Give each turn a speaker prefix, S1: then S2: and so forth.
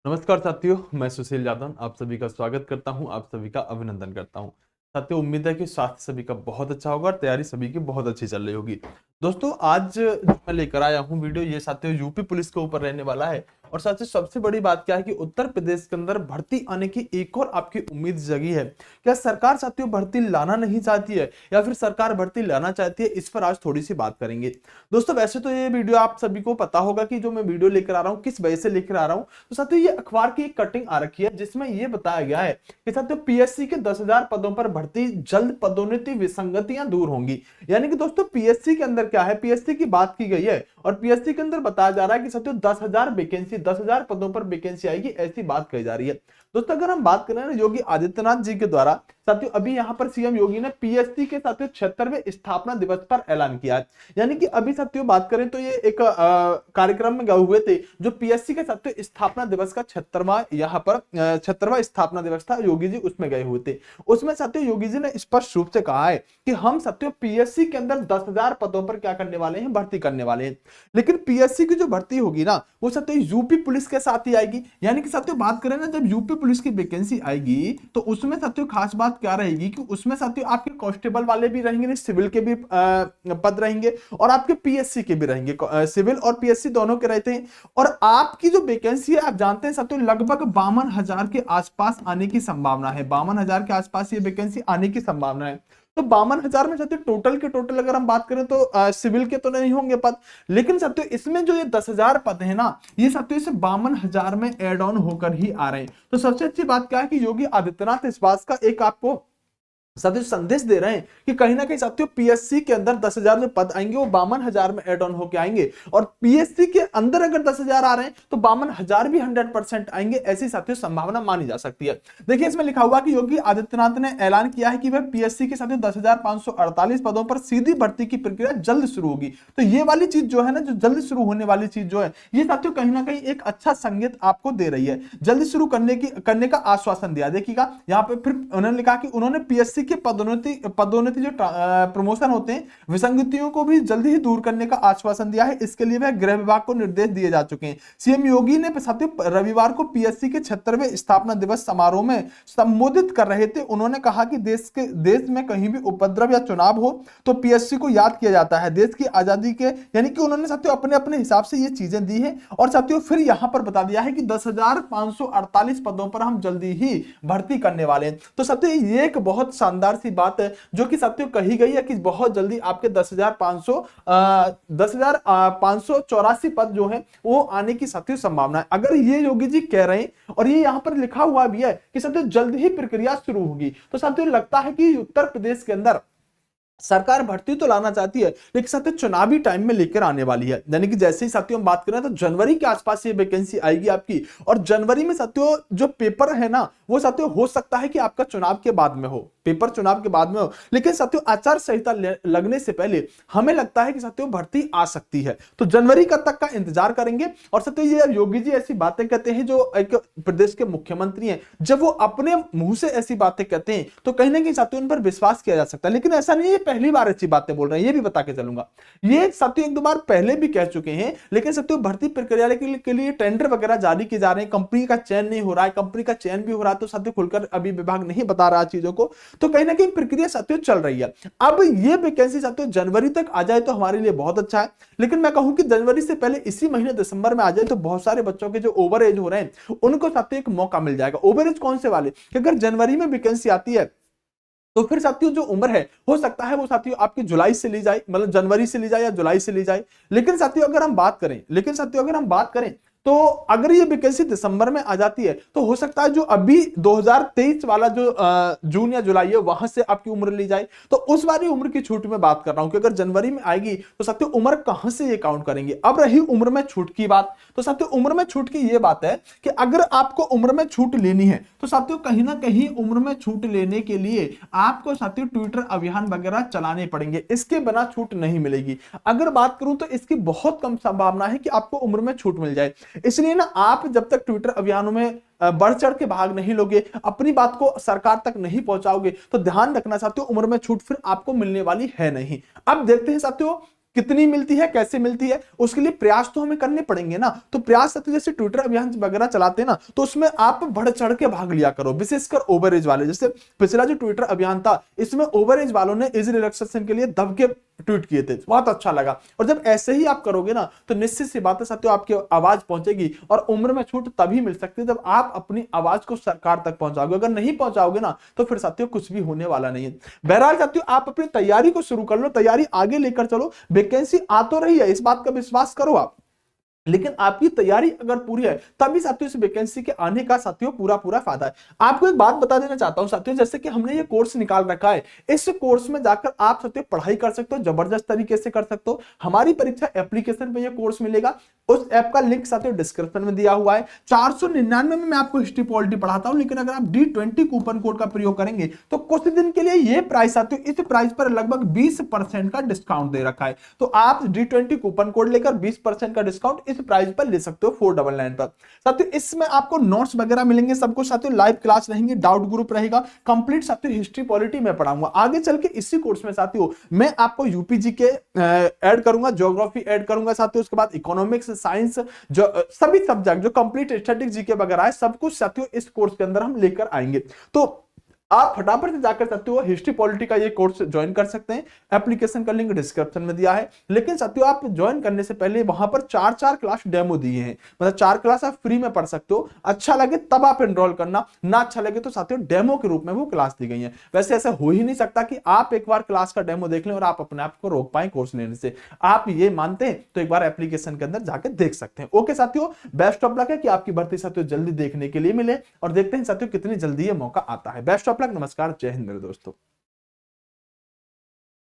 S1: नमस्कार साथियों, मैं सुशील यादव आप सभी का स्वागत करता हूं, आप सभी का अभिनंदन करता हूं। साथियों, उम्मीद है कि स्वास्थ्य सभी का बहुत अच्छा होगा और तैयारी सभी की बहुत अच्छी चल रही होगी। दोस्तों, आज जो मैं लेकर आया हूं वीडियो, ये साथियों यूपी पुलिस के ऊपर रहने वाला है। और साथियों, सबसे बड़ी बात क्या है कि उत्तर प्रदेश के अंदर भर्ती आने की एक और आपकी उम्मीद जगी है। क्या सरकार साथियों भर्ती लाना नहीं चाहती है या फिर सरकार भर्ती लाना चाहती है? इस पर आज थोड़ी सी बात करेंगे। दोस्तों, वैसे तो ये वीडियो आप सभी को पता होगा कि जो मैं वीडियो लेकर आ रहा हूँ किस वजह से लेकर आ रहा हूँ। तो साथियों, ये अखबार की एक कटिंग आ रखी है जिसमें ये बताया गया है कि साथियों पीएससी के 10,000 पदों पर भर्ती, जल्द पदोन्नति विसंगतियां दूर होंगी। यानी कि दोस्तों, पीएससी के अंदर क्या है, पीएससी की बात की गई है और पीएससी के अंदर बताया जा रहा है कि साथियों 10,000 वैकेंसी, 10,000 पदों पर वैकेंसी आएगी, ऐसी बात कही जा रही है। दोस्तों, अगर हम बात करें ना योगी आदित्यनाथ जी के द्वारा, साथियों अभी यहां पर सीएम योगी ने पीएससी के साथियों 76वें स्थापना दिवस पर ऐलान किया है। यानी कि अभी साथियों बात करें तो ये एक कार्यक्रम में गए हुए थे जो पीएससी के साथियों स्थापना दिवस का 76वां यहाँ पर 76वां स्थापना दिवस था, योगी जी उसमें गए हुए थे। उसमें साथियों योगी जी ने स्पष्ट रूप से कहा है कि हम साथियों पीएससी के अंदर 10,000 पदों पर क्या करने वाले हैं, भर्ती करने वाले हैं। लेकिन पीएससी की जो भर्ती होगी ना, वो साथियों यूपी पुलिस के साथ ही आएगी। यानी कि साथियों बात करें ना, जब यूपी पुलिस की वैकेंसी आएगी तो उसमें साथियों खास बात क्या रहेगी कि उसमें साथियों आपके कांस्टेबल वाले भी रहेंगे, सिविल के भी पद रहेंगे और आपके पीएससी के भी रहेंगे। सिविल और पीएससी दोनों के रहते हैं। और आपकी जो वैकेंसी है, आप जानते हैं साथियों लगभग 52,000 के आसपास आने की संभावना है। 52,000 के आसपास ये वैकेंसी आने की संभावना है। तो 52,000 में साथियों टोटल के टोटल अगर हम बात करें तो सिविल के तो नहीं होंगे पद, लेकिन साथियों इसमें जो ये 10,000 पद है ना, ये साथियों इसे 52,000 में एड ऑन होकर ही आ रहे हैं। तो सबसे अच्छी बात क्या है कि योगी आदित्यनाथ इस बात का एक आपको साथियों संदेश दे रहे हैं कि कहीं ना कहीं साथियों पीएससी के अंदर 10,000 में पद आएंगे, वो 52,000 में एड ऑन होकर आएंगे। और पीएससी के अंदर अगर 10,000 आ रहे हैं तो 52,000 भी 100% आएंगे, ऐसी साथियों संभावना मानी जा सकती है। देखिए, इसमें लिखा हुआ कि योगी आदित्यनाथ ने ऐलान किया है कि वह पीएससी के साथियों 10,548 पदों पर सीधी भर्ती की प्रक्रिया जल्द शुरू होगी। तो ये वाली चीज जो है ना, जो जल्द शुरू होने वाली चीज जो है, ये साथियों कहीं ना कहीं एक अच्छा संकेत आपको दे रही है। जल्द शुरू करने का आश्वासन दिया। देखिएगा यहाँ पे फिर उन्होंने लिखा कि उन्होंने पीएससी के पदोन्नति जो प्रमोशन होते हैं, विसंगतियों को भी जल्दी ही दूर करने का आश्वासन दिया है। इसके लिए वह गृह विभाग को निर्देश दिए जा चुके हैं। सीएम योगी ने साथियों रविवार को पीएससी के 76वें स्थापना दिवस समारोह में संबोधित कर रहे थे। उन्होंने कहा कि देश में कहीं भी उपद्रव या चुनाव हो तो पीएससी को याद किया जाता है। देश की आजादी के, यानी कि उन्होंने साथियों अपने अपने हिसाब से ये चीजें दी है। और साथियों फिर यहां पर बता दिया है कि 10,548 पदों पर हम जल्दी ही भर्ती करने वाले हैं। तो साथियों ये एक बहुत शानदार सी बात है जो कि साथियों कही गई है कि बहुत जल्दी आपके 10,584 पद जो है वो आने की साथियों संभावना है, अगर ये योगी जी कह रहे हैं। और ये यहां पर लिखा हुआ भी है कि साथियों जल्द ही प्रक्रिया शुरू होगी। तो साथियों लगता है कि उत्तर प्रदेश के अंदर सरकार भर्ती तो लाना चाहती है, लेकिन साथियों चुनावी टाइम में लेकर आने वाली है। यानी कि जैसे ही साथियों हम बात करें तो जनवरी के आसपास ये वैकेंसी आएगी आपकी। और जनवरी में साथियों जो पेपर है ना, वो साथियों हो सकता है कि आपका चुनाव के बाद में हो, पेपर चुनाव के बाद में हो। लेकिन साथियों आचार संहिता लगने से पहले हमें लगता है कि साथियों भर्ती आ सकती है। तो जनवरी का तक का इंतजार करेंगे। और साथियों ये योगी जी ऐसी बातें कहते हैं, जो एक प्रदेश के मुख्यमंत्री हैं, जब वो अपने मुंह से ऐसी बातें कहते हैं तो कहीं ना कहीं साथियों उन पर विश्वास किया जा सकता है। लेकिन ऐसा नहीं है पहली बार अच्छी बातें बोल रहे हैं, ये भी बता के चलूंगा। ये साथियों एक दो बार पहले भी कह चुके हैं। लेकिन साथियों भर्ती प्रक्रिया के लिए टेंडर वगैरह जारी किए जा रहे हैं, कंपनी का चयन नहीं हो रहा है। कंपनी का चयन भी हो रहा है तो साथियों खुलकर अभी विभाग नहीं बता रहा चीजों को। तो कहीं ना कहीं प्रक्रिया साथियों चल रही है। अब ये वैकेंसी साथियों जनवरी तक आ जाए तो हमारे लिए बहुत अच्छा है। लेकिन मैं कहूं कि जनवरी से पहले इसी महीने दिसंबर में आ जाए तो बहुत सारे बच्चों के जो ओवर एज हो रहे हैं उनको साथियों एक मौका मिल जाएगा। ओवर एज कौन से वाले, कि अगर जनवरी में वैकेंसी आती है तो फिर साथियों जो उम्र है हो सकता है वो साथियों आपकी जुलाई से ली जाए, मतलब जनवरी से ली जाए या जुलाई से ली जाए। लेकिन साथियों अगर हम बात करें तो अगर ये वैकेंसी दिसंबर में आ जाती है तो हो सकता है जो अभी 2023 वाला जो जून या जुलाई है वहां से आपकी उम्र ली जाए। तो उस वाली उम्र की छूट में बात कर रहा हूं कि अगर जनवरी में आएगी तो साथियों उम्र कहां से ये काउंट करेंगे। अब रही उम्र में छूट की बात, तो साथियों उम्र में छूट की ये बात है कि अगर आपको उम्र में छूट लेनी है तो साथियों कहीं ना कहीं उम्र में छूट लेने के लिए आपको साथियों ट्विटर अभियान वगैरह चलाने पड़ेंगे, इसके बिना छूट नहीं मिलेगी। अगर बात करूं तो इसकी बहुत कम संभावना है कि आपको उम्र में छूट मिल जाए। इसलिए ना आप जब तक ट्विटर अभियानों में बढ़ चढ़ के भाग नहीं लोगे, अपनी बात को सरकार तक नहीं पहुंचाओगे, तो ध्यान रखना साथियों उम्र में छूट फिर आपको मिलने वाली है नहीं। अब देखते हैं साथियों कितनी मिलती है, कैसे मिलती है, उसके लिए प्रयास तो हमें करने पड़ेंगे ना। तो प्रयास साथियों जैसे ट्विटर अभियान वगैरह चलाते हैं ना, तो उसमें आप बढ़ चढ़ के भाग लिया करो, विशेषकर ओवर एज वाले। जैसे पिछला जो ट्विटर अभियान था, इसमें ओवर एज वालों ने एज रिलैक्सेशन के लिए दब के ट्वीट किए थे, बहुत अच्छा लगा। और जब ऐसे ही आप करोगे ना, तो निश्चित सी बात है साथियों, आपकी आवाज पहुंचेगी। और उम्र में छूट तभी मिल सकती है जब आप अपनी आवाज को सरकार तक पहुंचाओगे। अगर नहीं पहुंचाओगे ना, तो फिर साथियों कुछ भी होने वाला नहीं है। बहरहाल साथियों, आप अपनी तैयारी को शुरू कर लो, तैयारी आगे लेकर चलो। वैकेंसी आ तो रही है, इस बात का विश्वास करो आप, लेकिन आपकी तैयारी अगर पूरी है, तभी साथियों इस वैकेंसी के आने का साथियों पूरा पूरा फायदा है। आपको एक बात बता देना चाहता हूं साथियों, जैसे कि हमने ये कोर्स निकाल रखा है, इस कोर्स में जाकर आप साथियों पढ़ाई कर सकते हो, जबरदस्त तरीके से कर सकते हो। हमारी परीक्षा एप्लीकेशन पे ये कोर्स मिलेगा, उस ऐप का लिंक साथियों डिस्क्रिप्शन में दिया हुआ है। 499 में मैं आपको हिस्ट्री पॉलिटी पढ़ाता हूं, लेकिन अगर आप D20 कूपन कोड का प्रयोग करेंगे तो कुछ दिन के लिए ये प्राइस साथियों, इस प्राइस पर लगभग 20% का डिस्काउंट दे रखा है। तो आप D20 कूपन कोड लेकर 20% का डिस्काउंट इस प्राइस पर ले सकते हो 499 पर। साथियों इसमें आपको नोट्स वगैरह मिलेंगे, सब कुछ साथियों लाइव क्लास रहेंगे, डाउट ग्रुप रहेगा, कंप्लीट साथियों हिस्ट्री पॉलिटी में पढ़ाऊंगा। आगे चल के इसी कोर्स में साथियों मैं आपको यूपीजी के ऐड करूंगा, ज्योग्राफी ऐड करूंगा साथियों, उसके बाद इकोनॉमिक्स, साइंस, जो सभी सब्जेक्ट जो कंप्लीट स्टैटिक जीके वगैरह है, सब कुछ साथियों इस कोर्स के अंदर हम लेकर आएंगे। तो आप फटाफट से जाकर साथियों हिस्ट्री पॉलिटी का ये कोर्स ज्वाइन कर सकते हैं। एप्लीकेशन का लिंक डिस्क्रिप्शन में दिया है। लेकिन साथियों आप ज्वाइन करने से पहले वहां पर 4 क्लास डेमो दिए हैं, मतलब 4 क्लास आप फ्री में पढ़ सकते हो। अच्छा लगे तब आप एनरोल करना, ना अच्छा लगे तो साथियों डेमो के रूप में वो क्लास दी गई है। वैसे ऐसा हो ही नहीं सकता कि आप एक बार क्लास का डेमो देख लें और आप अपने आप को रोक पाए कोर्स लेने से। आप ये मानते हैं तो एक बार एप्लीकेशन के अंदर जाकर देख सकते हैं। ओके साथियों, बेस्ट ऑफ लक है कि आपकी भर्ती साथियों जल्दी देखने के लिए मिले, और देखते हैं साथियों कितनी जल्दी ये मौका आता है। बेस्ट ऑफ लक, नमस्कार, जय हिंद मेरे दोस्तों।